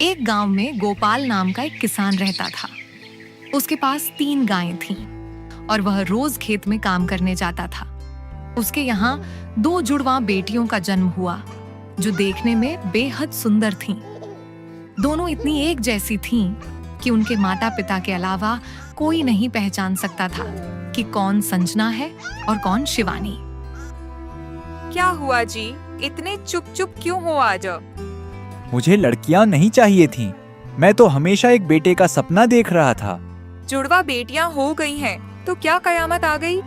एक गांव में गोपाल नाम का एक किसान रहता था। उसके पास 3 गायें थीं और वह रोज खेत में काम करने जाता था। उसके यहाँ 2 जुड़वां बेटियों का जन्म हुआ जो देखने में बेहद सुंदर थीं। दोनों इतनी एक जैसी थीं कि उनके माता पिता के अलावा कोई नहीं पहचान सकता था कि कौन संजना है और कौन शिवानी। क्या हुआ जी, इतने चुप चुप क्यों हो आज? मुझे लड़कियां नहीं चाहिए थीं। मैं तो हमेशा एक बेटे का सपना देख रहा था। जुड़वा बेटियां हो गई हैं, तो क्या कयामत आ गई?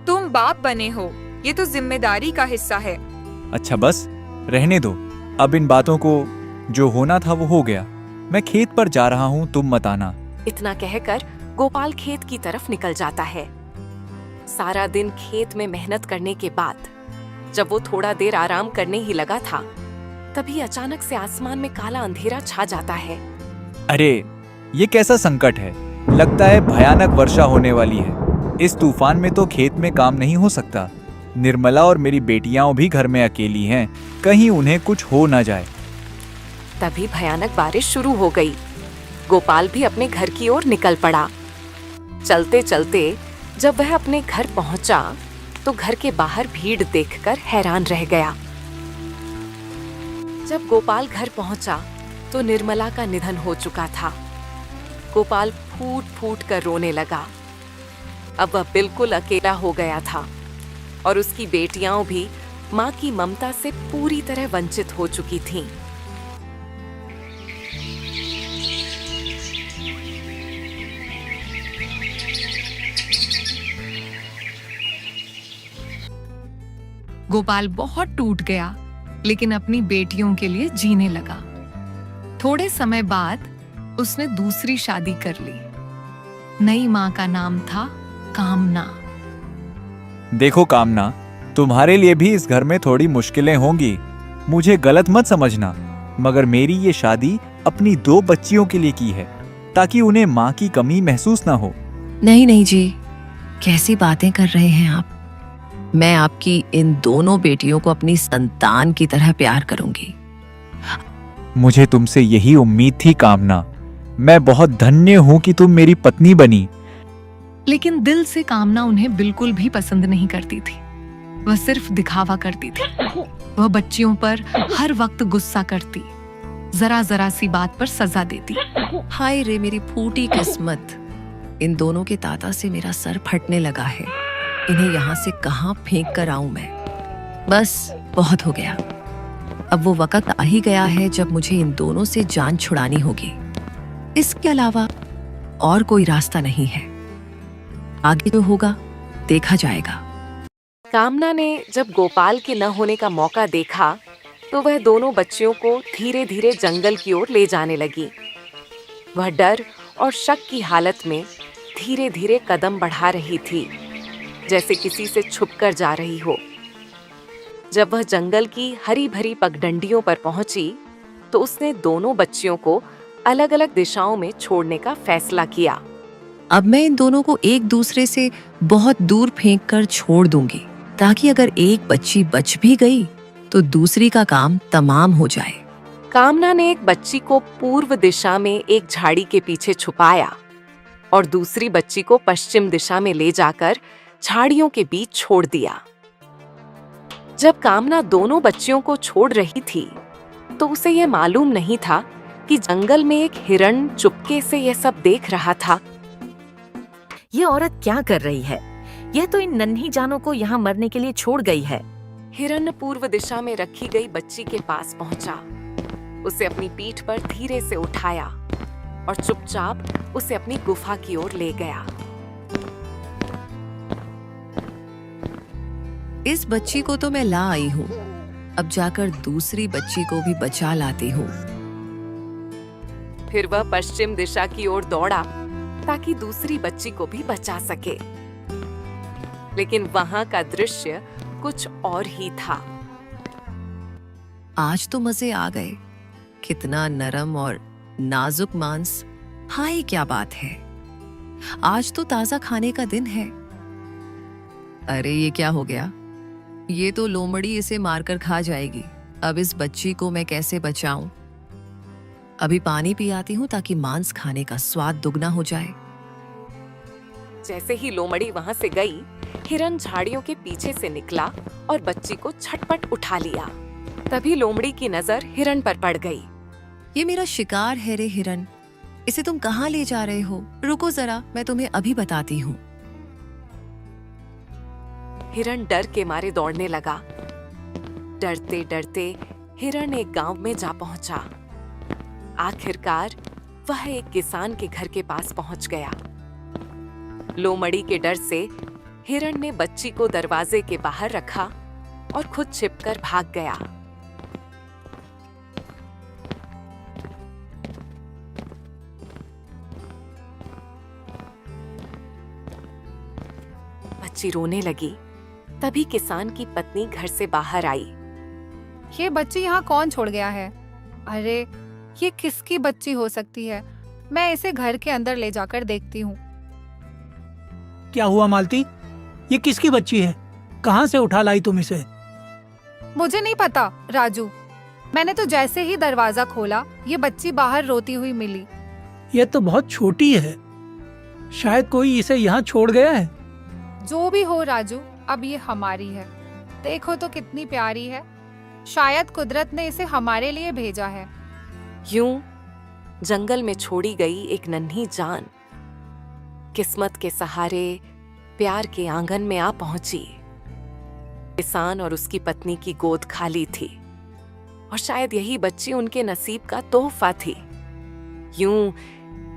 तुम बाप बने हो, ये तो जिम्मेदारी का हिस्सा है। अच्छा बस रहने दो, अब इन बातों को, जो होना था वो हो गया। मैं खेत पर जा रहा हूँ, तुम मत आना। इतना कहकर गोपाल खेत की तरफ निकल जाता है। सारा दिन खेत में मेहनत करने के बाद जब वो थोड़ा देर आराम करने ही लगा था, तभी अचानक से आसमान में काला अंधेरा छा जाता है। अरे ये कैसा संकट है? लगता है भयानक वर्षा होने वाली है। इस तूफान में तो खेत में काम नहीं हो सकता। निर्मला और मेरी बेटियां भी घर में अकेली हैं, कहीं उन्हें कुछ हो ना जाए। तभी भयानक बारिश शुरू हो गई। गोपाल भी अपने घर की ओर निकल पड़ा। चलते चलते जब वह अपने घर पहुंचा तो घर के बाहर भीड़ देखकर हैरान रह गया। जब गोपाल घर पहुंचा तो निर्मला का निधन हो चुका था। गोपाल फूट फूट कर रोने लगा। अब वह बिल्कुल अकेला हो गया था और उसकी बेटियां भी मां की ममता से पूरी तरह वंचित हो चुकी थीं। गोपाल बहुत टूट गया, लेकिन अपनी बेटियों के लिए जीने लगा। थोड़े समय बाद उसने दूसरी शादी कर ली। नई मां का नाम था कामना। देखो कामना, तुम्हारे लिए भी इस घर में थोड़ी मुश्किलें होंगी, मुझे गलत मत समझना, मगर मेरी ये शादी अपनी 2 बच्चियों के लिए की है, ताकि उन्हें माँ की कमी महसूस ना हो। नहीं नहीं जी, कैसी बातें कर रहे हैं आप? मैं आपकी इन दोनों बेटियों को अपनी संतान की तरह प्यार करूंगी। मुझे तुमसे यही उम्मीद थी कामना। मैं बहुत धन्य हूँ कि तुम मेरी पत्नी बनी। लेकिन दिल से कामना उन्हें बिल्कुल भी पसंद नहीं करती थी। वह सिर्फ दिखावा करती थी। वह बच्चियों पर हर वक्त गुस्सा करती, जरा जरा सी बात पर सजा देती। हाय रे मेरी फूटी किस्मत, इन दोनों के ताता से मेरा सर फटने लगा है। इन्हें यहाँ से कहाँ फेंक कर आऊं मैं? बस बहुत हो गया। अब वो वक्त आ ही गया है जब मुझे इन दोनों से जान छुड़ानी होगी। इसके अलावा और कोई रास्ता नहीं है। आगे जो होगा देखा जाएगा। कामना ने जब गोपाल के न होने का मौका देखा तो वह दोनों बच्चियों को धीरे धीरे जंगल की ओर ले जाने लगी। वह डर और शक की हालत में धीरे धीरे कदम बढ़ा रही थी, जैसे किसी से छुपकर जा रही हो। जब वह जंगल की हरी भरी पगडंडियों पर पहुंची तो उसने दोनों बच्चियों को अलग अलग दिशाओं में छोड़ने का फैसला किया। अब मैं इन दोनों को एक दूसरे से बहुत दूर फेंक कर छोड़ दूंगी, ताकि अगर एक बच्ची बच भी गई तो दूसरी का काम तमाम हो जाए। कामना ने एक बच्ची को पूर्व दिशा में एक झाड़ी के पीछे छुपाया और दूसरी बच्ची को पश्चिम दिशा में ले जाकर झाड़ियों के बीच छोड़ दिया। जब कामना दोनों बच्चियों को छोड़ रही थी तो उसे यह मालूम नहीं था कि जंगल में एक हिरण चुपके से यह सब देख रहा था। ये औरत क्या कर रही है? यह तो इन नन्ही जानों को यहाँ मरने के लिए छोड़ गई है। हिरण पूर्व दिशा में रखी गई बच्ची के पास पहुंचा, उसे अपनी पीठ पर धीरे से उठाया और चुपचाप उसे अपनी गुफा की ओर ले गया। इस बच्ची को तो मैं ला आई हूँ, अब जाकर दूसरी बच्ची को भी बचा लाती हूँ। फिर वह पश्चिम दिशा की ओर दौड़ा ताकि दूसरी बच्ची को भी बचा सके। लेकिन वहां का दृश्य कुछ और ही था। आज तो मजे आ गए। कितना नरम और नाजुक मांस। हाय क्या बात है, आज तो ताजा खाने का दिन है। अरे ये क्या हो गया? ये तो लोमड़ी इसे मारकर खा जाएगी। अब इस बच्ची को मैं कैसे बचाऊं? अभी पानी पी आती हूँ ताकि मांस खाने का स्वाद दुगना हो जाए। जैसे ही लोमड़ी वहां से गई, हिरन झाड़ियों के पीछे से निकला और बच्ची को झटपट उठा लिया। तभी लोमड़ी की नजर हिरन पर पड़ गई। ये मेरा शिकार है रे हिरन, इसे तुम कहाँ ले जा रहे हो? रुको जरा, मैं तुम्हें अभी बताती हूँ। हिरन डर के मारे दौड़ने लगा। डरते डरते हिरन एक गांव में जा पहुंचा। आखिरकार वह एक किसान के घर के पास पहुंच गया। लोमड़ी के डर से हिरन ने बच्ची को दरवाजे के बाहर रखा और खुद छिपकर भाग गया। बच्ची रोने लगी। तभी किसान की पत्नी घर से बाहर आई। ये बच्ची यहाँ कौन छोड़ गया है? अरे ये किसकी बच्ची हो सकती है? मैं इसे घर के अंदर ले जाकर देखती हूँ। क्या हुआ मालती? ये किसकी बच्ची है? कहाँ से उठा लाई तुम इसे? मुझे नहीं पता राजू, मैंने तो जैसे ही दरवाजा खोला ये बच्ची बाहर रोती हुई मिली। ये तो बहुत छोटी है, शायद कोई इसे यहाँ छोड़ गया है। जो भी हो राजू, अब ये हमारी है। देखो तो कितनी प्यारी है। शायद कुदरत ने इसे हमारे लिए भेजा है। यूं जंगल में छोड़ी गई एक नन्ही जान किस्मत के सहारे प्यार के आंगन में आ पहुंची। किसान और उसकी पत्नी की गोद खाली थी और शायद यही बच्ची उनके नसीब का तोहफा थी। यूं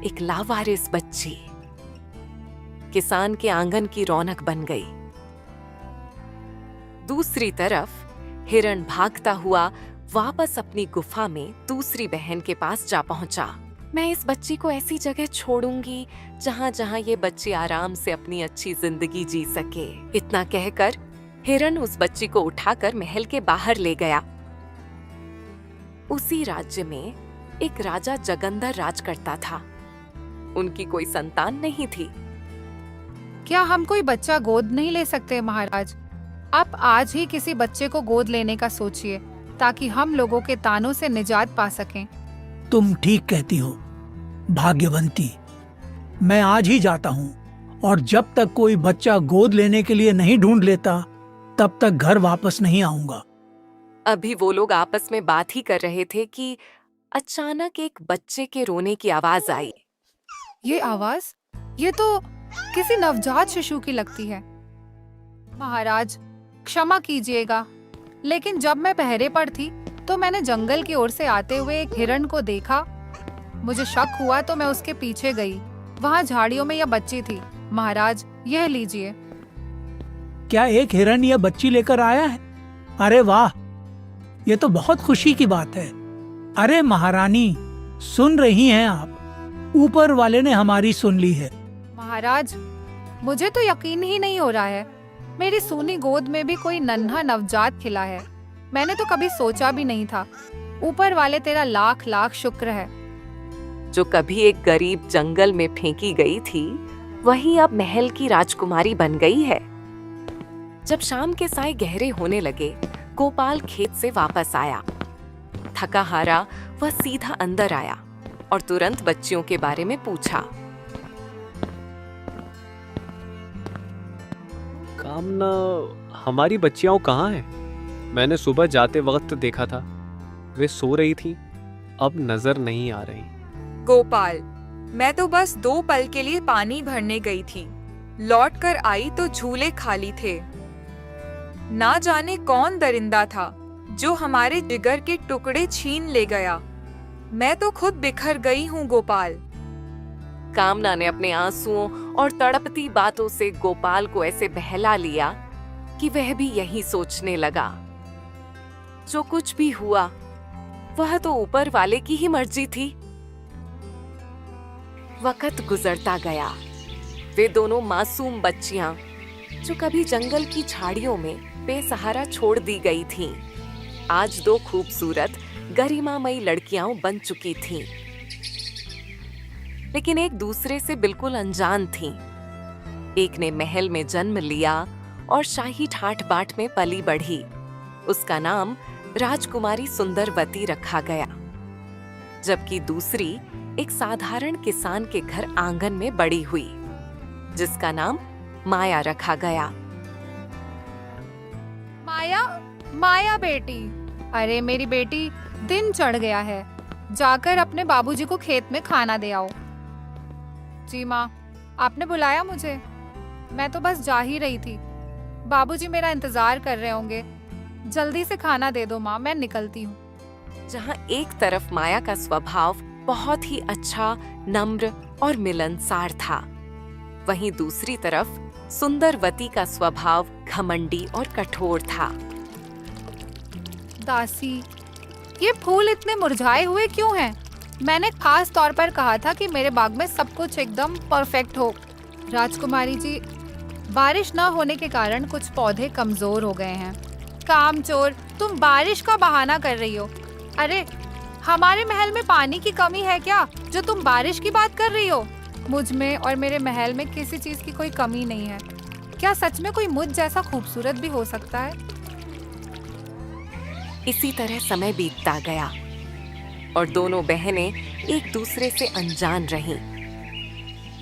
एक लावारिस बच्ची किसान के आंगन की रौनक बन गई। दूसरी तरफ हिरण भागता हुआ वापस अपनी गुफा में दूसरी बहन के पास जा पहुंचा। मैं इस बच्ची को ऐसी जगह छोड़ूंगी जहां जहां ये बच्ची आराम से अपनी अच्छी जिंदगी जी सके। इतना कहकर हिरण उस बच्ची को उठाकर महल के बाहर ले गया। उसी राज्य में एक राजा जगंदर राज करता था। उनकी कोई संतान नहीं थी। क्या हम कोई बच्चा गोद नहीं ले सकते महाराज? आप आज ही किसी बच्चे को गोद लेने का सोचिए ताकि हम लोगों के तानों से निजात पा सकें। तुम ठीक कहती हो भाग्यवंती। मैं आज ही जाता हूँ और जब तक कोई बच्चा गोद लेने के लिए नहीं ढूंढ लेता तब तक घर वापस नहीं आऊंगा। अभी वो लोग आपस में बात ही कर रहे थे कि अचानक एक बच्चे के रोने की आवाज आई। ये आवाज, ये तो किसी नवजात शिशु की लगती है। महाराज क्षमा कीजिएगा, लेकिन जब मैं पहरे पर थी तो मैंने जंगल की ओर से आते हुए एक हिरण को देखा। मुझे शक हुआ तो मैं उसके पीछे गई। वहाँ झाड़ियों में यह बच्ची थी। महाराज यह लीजिए। क्या एक हिरण या बच्ची लेकर आया है? अरे वाह, ये तो बहुत खुशी की बात है। अरे महारानी, सुन रही हैं आप? ऊपर वाले ने हमारी सुन ली है। महाराज मुझे तो यकीन ही नहीं हो रहा है। मेरी सूनी गोद में भी कोई नन्हा नवजात खिला है। मैंने तो कभी सोचा भी नहीं था। ऊपर वाले तेरा लाख लाख शुक्र है। जो कभी एक गरीब जंगल में फेंकी गई थी, वही अब महल की राजकुमारी बन गई है। जब शाम के साए गहरे होने लगे, गोपाल खेत से वापस आया। थका हारा वह सीधा अंदर आया और तुरंत बच्चियों के बारे में पूछा। कामना, हमारी बच्चियां कहाँ हैं? मैंने सुबह जाते वक्त देखा था, वे सो रही थी, अब नजर नहीं आ रही। गोपाल, मैं तो बस 2 पल के लिए पानी भरने गई थी। लौट कर आई तो झूले खाली थे। ना जाने कौन दरिंदा था जो हमारे जिगर के टुकड़े छीन ले गया। मैं तो खुद बिखर गई हूँ गोपाल। कामना ने अपने आंसुओं और तड़पती बातों से गोपाल को ऐसे बहला लिया कि वह भी यही सोचने लगा, जो कुछ भी हुआ वह तो ऊपर वाले की ही मर्जी थी। वक्त गुजरता गया। वे दोनों मासूम बच्चियां जो कभी जंगल की झाड़ियों में बेसहारा छोड़ दी गई थीं, आज 2 खूबसूरत गरिमामयी लड़कियां बन चुकी थीं, लेकिन एक दूसरे से बिल्कुल अनजान थीं। एक ने महल में जन्म लिया और शाही ठाठ बाट में पली बढ़ी। उसका नाम राजकुमारी सुंदरवती रखा गया। जबकि दूसरी एक साधारण किसान के घर आंगन में बड़ी हुई, जिसका नाम माया रखा गया। माया, माया बेटी। अरे मेरी बेटी, दिन चढ़ गया है, जाकर अपने बाबूजी को खेत में खाना दे आओ। जी माँ, आपने बुलाया मुझे? मैं तो बस जा ही रही थी, बाबूजी मेरा इंतजार कर रहे होंगे। जल्दी से खाना दे दो माँ, मैं निकलती हूँ। जहाँ एक तरफ माया का स्वभाव बहुत ही अच्छा, नम्र और मिलनसार था, वहीं दूसरी तरफ सुंदरवती का स्वभाव घमंडी और कठोर था। दासी, ये फूल इतने मुरझाए हुए क्यों हैं? मैंने खास तौर पर कहा था कि मेरे बाग में सब कुछ एकदम परफेक्ट हो। राजकुमारी जी, बारिश न होने के कारण कुछ पौधे कमजोर हो गए हैं। कामचोर, तुम बारिश का बहाना कर रही हो। अरे, हमारे महल में पानी की कमी है क्या, जो तुम बारिश की बात कर रही हो? मुझ में और मेरे महल में किसी चीज की कोई कमी नहीं है। क्या सच में कोई मुझ जैसा खूबसूरत भी हो सकता है? इसी तरह समय बीतता गया और दोनों बहनें एक दूसरे से अनजान रहीं।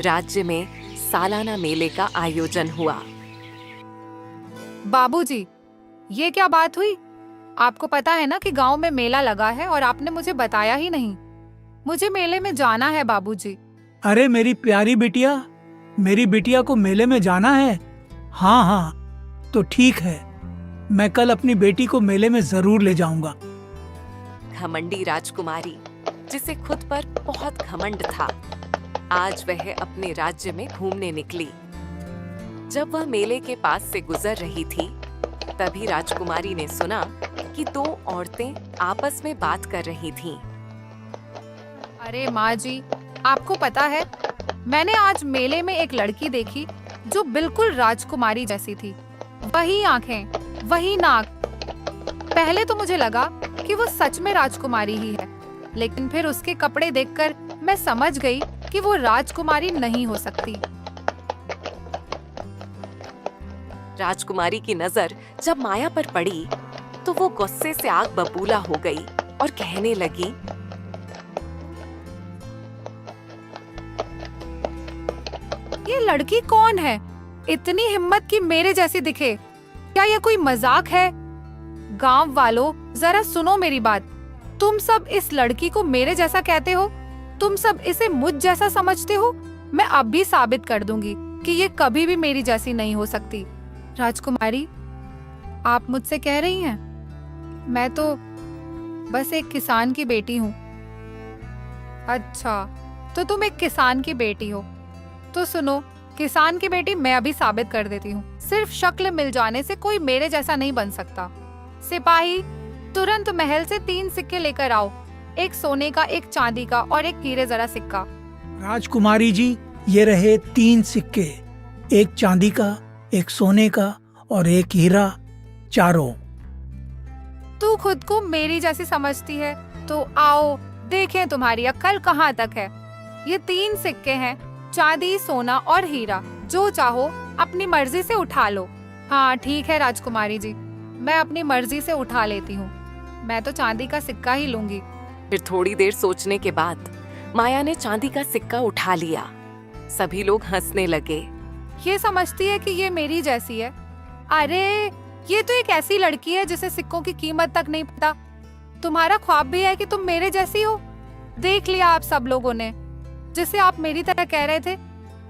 राज्य में सालाना मेले का आयोजन हुआ। बाबूजी, ये क्या बात हुई? आपको पता है ना कि गांव में मेला लगा है और आपने मुझे बताया ही नहीं। मुझे मेले में जाना है बाबूजी। अरे मेरी प्यारी बिटिया, मेरी बिटिया को मेले में जाना है? हाँ हाँ, तो ठीक है, मैं कल अपनी बेटी को मेले में जरूर ले जाऊंगा। घमंडी राजकुमारी, जिसे खुद पर बहुत घमंड था, आज वह अपने राज्य में घूमने निकली। जब वह मेले के पास से गुजर रही थी, तभी राजकुमारी ने सुना कि दो औरतें आपस में बात कर रही थीं। अरे माँ जी, आपको पता है, मैंने आज मेले में एक लड़की देखी जो बिल्कुल राजकुमारी जैसी थी। वही आंखें, वही नाक। पहले तो मुझे लगा कि वो सच में राजकुमारी ही है, लेकिन फिर उसके कपड़े देखकर मैं समझ गई कि वो राजकुमारी नहीं हो सकती। राजकुमारी की नजर जब माया पर पड़ी, तो वो गुस्से से आग बबूला हो गई और कहने लगी, ये लड़की कौन है? इतनी हिम्मत कि मेरे जैसी दिखे। क्या ये कोई मजाक है? गांव वालों, जरा सुनो मेरी बात। तुम सब इस लड़की को मेरे जैसा कहते हो, तुम सब इसे मुझ जैसा समझते हो। मैं अब भी साबित कर दूंगी कि ये कभी भी मेरी जैसी नहीं हो सकती। राजकुमारी, आप मुझसे कह रही हैं? मैं तो बस एक किसान की बेटी हूँ। अच्छा, तो तुम एक किसान की बेटी हो? तो सुनो, किसान की बेटी मैं अभी साबित कर देती हूँ। सिर्फ शक्ल मिल जाने से कोई मेरे जैसा नहीं बन सकता। सिपाही, तुरंत महल से 3 सिक्के लेकर आओ, एक सोने का, एक चांदी का और एक हीरे जरा सिक्का। राजकुमारी जी, ये रहे 3 सिक्के, एक चांदी का, एक सोने का और एक हीरा, चारों। तू खुद को मेरी जैसी समझती है, तो आओ देखें तुम्हारी अक्ल कहाँ तक है। ये 3 सिक्के हैं, चांदी, सोना और हीरा। जो चाहो अपनी मर्जी से उठा लो। हाँ ठीक है राजकुमारी जी, मैं अपनी मर्जी से उठा लेती हूँ। मैं तो चांदी का सिक्का ही लूंगी। फिर थोड़ी देर सोचने के बाद माया ने चांदी का सिक्का उठा लिया। सभी लोग हंसने लगे। ये समझती है कि ये मेरी जैसी है। अरे, ये तो एक ऐसी लड़की है जिसे सिक्कों की कीमत तक नहीं पता। तुम्हारा ख्वाब भी है कि तुम मेरे जैसी हो। देख लिया आप सब लोगों ने। जिसे आप मेरी तरह कह रहे थे,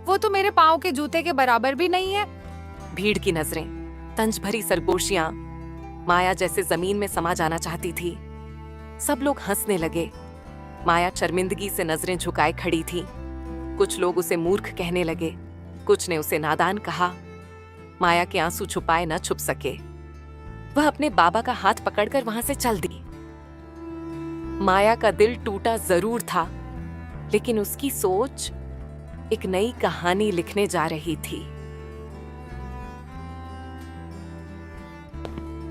वो तो मेरे पाँव के जूते के बराबर भी नहीं है। भीड़ की नजरें, तंज भरी सरगोशियां माया जैसे जमीन में समा जाना चाहती थी। सब लोग हंसने लगे। माया शर्मिंदगी से नजरें झुकाए खड़ी थी। कुछ लोग उसे मूर्ख कहने लगे, कुछ ने उसे नादान कहा। माया के आंसू छुपाए न छुप सके। वह अपने बाबा का हाथ पकड़कर वहां से चल दी। माया का दिल टूटा जरूर था, लेकिन उसकी सोच एक नई कहानी लिखने जा रही थी।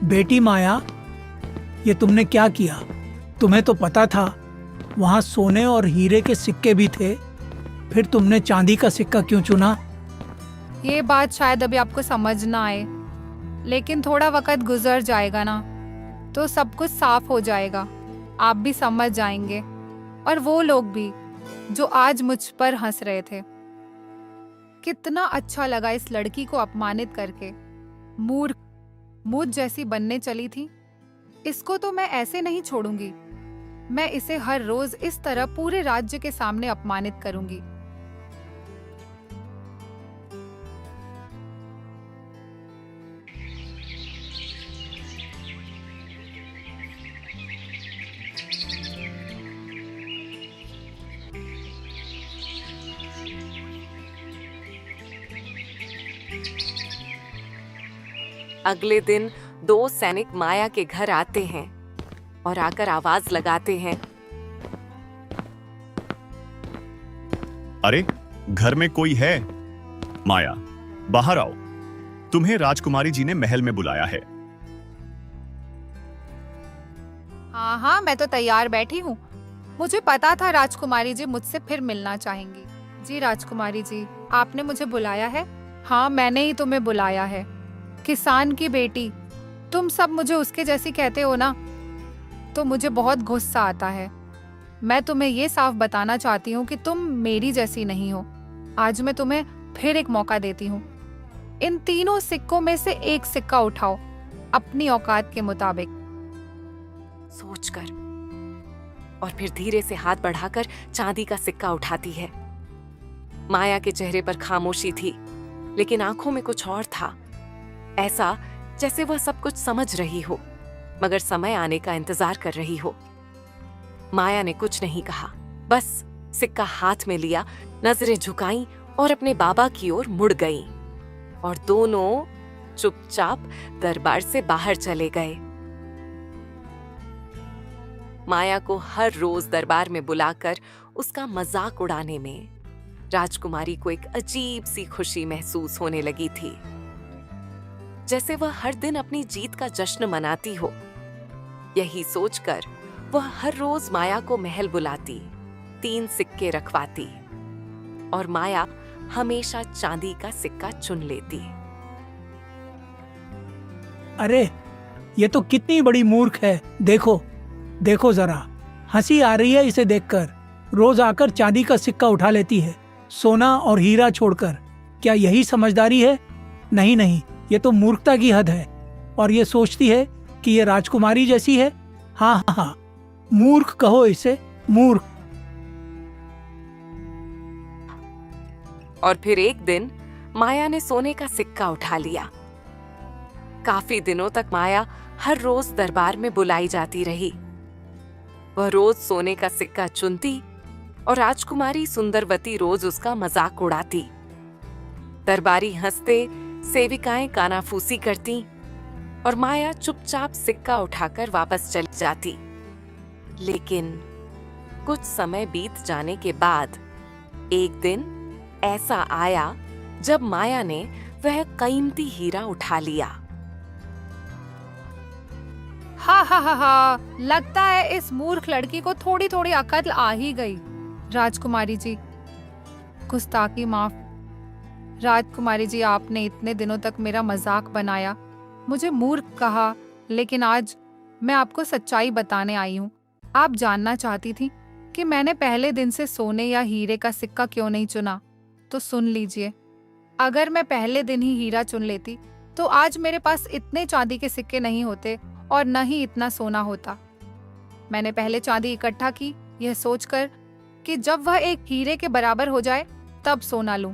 बेटी माया, ये तुमने क्या किया? तुम्हें तो पता था वहां सोने और हीरे के सिक्के भी थे, फिर तुमने चांदी का सिक्का क्यों चुना? ये बात शायद अभी आपको समझ ना आए, लेकिन थोड़ा वक्त गुजर जाएगा ना, तो सब कुछ साफ हो जाएगा। आप भी समझ जाएंगे। और वो लोग भी जो आज मुझ पर हंस रहे थे। कितना अच्छा लगा इस लड़की को अपमानित करके। मूर्ख, मुझ जैसी बनने चली थी। इसको तो मैं ऐसे नहीं छोड़ूंगी। मैं इसे हर रोज इस तरह पूरे राज्य के सामने अपमानित करूंगी। अगले दिन 2 सैनिक माया के घर आते हैं और आकर आवाज लगाते हैं, अरे घर में कोई है? माया, बाहर आओ। तुम्हें राजकुमारी जी ने महल में बुलाया है। हाँ हाँ, मैं तो तैयार बैठी हूँ। मुझे पता था राजकुमारी जी मुझसे फिर मिलना चाहेंगी। जी राजकुमारी जी, आपने मुझे बुलाया है? हाँ, मैंने ही तुम्हें बुलाया है। किसान की बेटी, तुम सब मुझे उसके जैसी कहते हो ना, तो मुझे बहुत गुस्सा आता है। मैं तुम्हें ये साफ बताना चाहती हूँ कि तुम मेरी जैसी नहीं हो। आज मैं तुम्हें फिर एक मौका देती हूँ। इन तीनों सिक्कों में से एक सिक्का उठाओ अपनी औकात के मुताबिक। सोचकर और फिर धीरे से हाथ बढ़ाकर चांदी का सिक्का उठाती है। माया के चेहरे पर खामोशी थी, लेकिन आंखों में कुछ और था। ऐसा जैसे वह सब कुछ समझ रही हो, मगर समय आने का इंतजार कर रही हो। माया ने कुछ नहीं कहा, बस सिक्का हाथ में लिया, नजरें झुकाईं और अपने बाबा की ओर मुड़ गईं, और दोनों चुपचाप दरबार से बाहर चले गए। माया को हर रोज दरबार में बुलाकर उसका मजाक उड़ाने में राजकुमारी को एक अजीब सी खुशी महसूस होने लगी थी, जैसे वह हर दिन अपनी जीत का जश्न मनाती हो। यही सोचकर वह हर रोज माया को महल बुलाती, 3 सिक्के रखवाती, और माया हमेशा चांदी का सिक्का चुन लेती। अरे ये तो कितनी बड़ी मूर्ख है। देखो देखो जरा, हंसी आ रही है इसे देखकर। रोज आकर चांदी का सिक्का उठा लेती है, सोना और हीरा छोड़कर। क्या यही समझदारी है? नहीं नहीं, ये तो मूर्खता की हद है। और ये सोचती है कि ये राजकुमारी जैसी है। हाँ हाँ हाँ, मूर्ख कहो इसे, मूर्ख। और फिर एक दिन माया ने सोने का सिक्का उठा लिया। काफी दिनों तक माया हर रोज दरबार में बुलाई जाती रही। वह रोज सोने का सिक्का चुनती और राजकुमारी सुंदरवती रोज उसका मजाक उड़ाती। दरबारी हंसते, सेविकाएं कानाफूसी करती और माया चुपचाप सिक्का उठाकर वापस चली जाती। लेकिन कुछ समय बीत जाने के बाद एक दिन ऐसा आया जब माया ने वह कीमती हीरा उठा लिया। हा हा हा हा, लगता है इस मूर्ख लड़की को थोड़ी थोड़ी अकल आ ही गई। राजकुमारी जी, गुस्ताखी माफ। राजकुमारी जी, आपने इतने दिनों तक मेरा मजाक बनाया, मुझे मूर्ख कहा, लेकिन आज मैं आपको सच्चाई बताने आई हूँ। आप जानना चाहती थी कि मैंने पहले दिन से सोने या हीरे का सिक्का क्यों नहीं चुना, तो सुन लीजिए। अगर मैं पहले दिन ही हीरा चुन लेती तो आज मेरे पास इतने चांदी के सिक्के नहीं होते और न ही इतना सोना होता। मैंने पहले चांदी इकट्ठा की, यह सोचकर कि जब वह एक हीरे के बराबर हो जाए तब सोना लूं।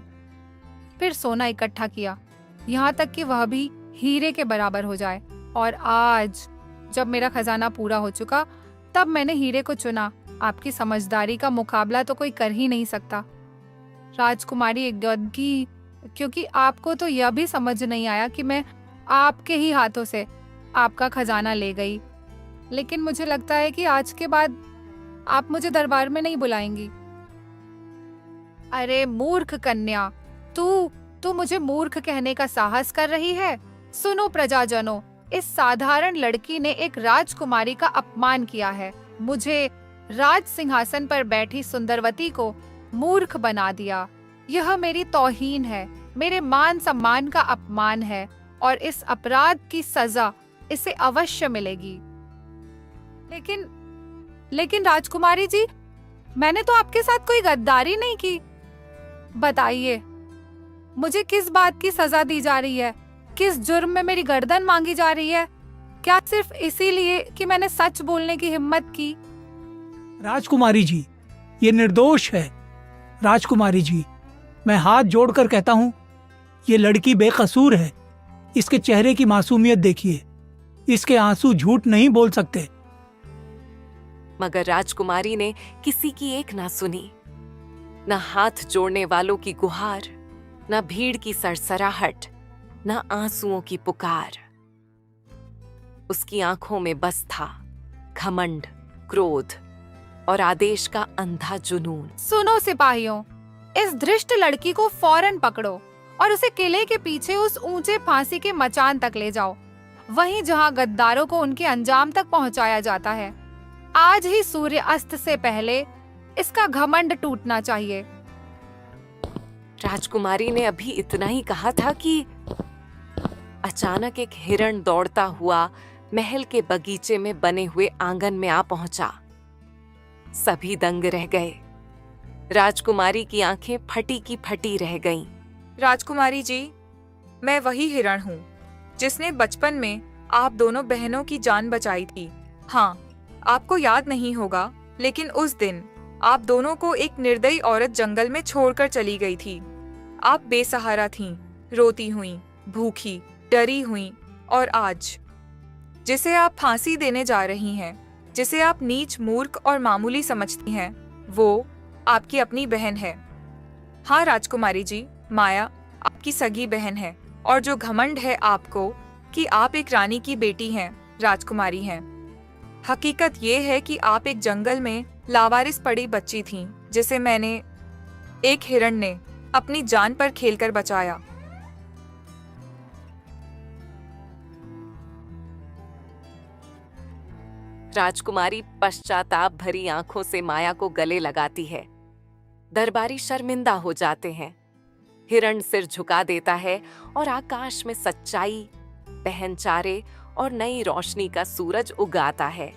फिर सोना इकट्ठा किया, यहाँ तक कि वह भी हीरे के बराबर हो जाए। और आज जब मेरा खजाना पूरा हो चुका तब मैंने हीरे को चुना। आपकी समझदारी का मुकाबला तो कोई कर ही नहीं सकता। राजकुमारी एकदगी, क्योंकि आपको तो यह भी समझ नहीं आया कि मैं आपके ही हाथों से आपका खजाना ले गई। लेकिन मुझे लगता है कि आज के बाद आप मुझे दरबार में नहीं बुलाएंगी। अरे मूर्ख कन्या, तू मुझे मूर्ख कहने का साहस कर रही है? सुनो प्रजाजनों, इस साधारण लड़की ने एक राजकुमारी का अपमान किया है। मुझे राज सिंहासन पर बैठी सुंदरवती को मूर्ख बना दिया। यह मेरी तौहीन है, मेरे मान सम्मान का अपमान है, और इस अपराध की सजा इसे अवश्य मिलेगी। लेकिन राजकुमारी जी, मैंने तो आपके साथ कोई गद्दारी नहीं की। बताइए, मुझे किस बात की सजा दी जा रही है? किस जुर्म में मेरी गर्दन मांगी जा रही है? क्या सिर्फ इसीलिए कि मैंने सच बोलने की हिम्मत की? राजकुमारी जी, ये निर्दोष है। राजकुमारी जी, मैं हाथ जोड़कर कहता हूँ, ये लड़की बेकसूर है। इसके चेहरे की मासूमियत देखिए, इसके आंसू झूठ नहीं बोल सकते। मगर राजकुमारी ने किसी की एक ना सुनी। न हाथ जोड़ने वालों की गुहार, न भीड़ की सरसराहट, न आंसुओं की पुकार। उसकी आंखों में बस था घमंड, क्रोध और आदेश का अंधा जुनून। सुनो सिपाहियों, इस धृष्ट लड़की को फौरन पकड़ो और उसे किले के पीछे उस ऊंचे फांसी के मचान तक ले जाओ, वहीं जहां गद्दारों को उनके अंजाम तक पहुंचाया जाता है। आज ही सूर्य अस्त से पहले इसका घमंड टूटना चाहिए। राजकुमारी ने अभी इतना ही कहा था कि अचानक एक हिरण दौड़ता हुआ महल के बगीचे में बने हुए आंगन में आ पहुंचा। सभी दंग रह गए। राजकुमारी की आंखें फटी की फटी रह गईं। राजकुमारी जी, मैं वही हिरण हूँ जिसने बचपन में आप दोनों बहनों की जान बचाई थी। हाँ, आपको याद नहीं होगा, लेकिन उस दिन आप दोनों को एक निर्दयी औरत जंगल में छोड़कर चली गई थी। आप बेसहारा थीं, रोती हुईं, भूखी, डरी हुईं, और आज जिसे आप फांसी देने जा रही हैं, जिसे आप नीच, मूर्ख और मामूली समझती हैं, वो आपकी अपनी बहन है। हाँ राजकुमारी जी, माया आपकी सगी बहन है, और जो घमंड है आपको कि आप एक रानी की बेटी हैं, राजकुमारी हैं। हकीकत ये है कि आप एक जंगल में लावारिस पड़ी बच्ची थीं, जिसे मैंने, एक हिरण ने, अपनी जान पर खेलकर बचाया। राजकुमारी पश्चाताप भरी आंखों से माया को गले लगाती है। दरबारी शर्मिंदा हो जाते हैं। हिरण सिर झुका देता है और आकाश में सच्चाई, पहनचारे और नई रोशनी का सूरज उगाता है।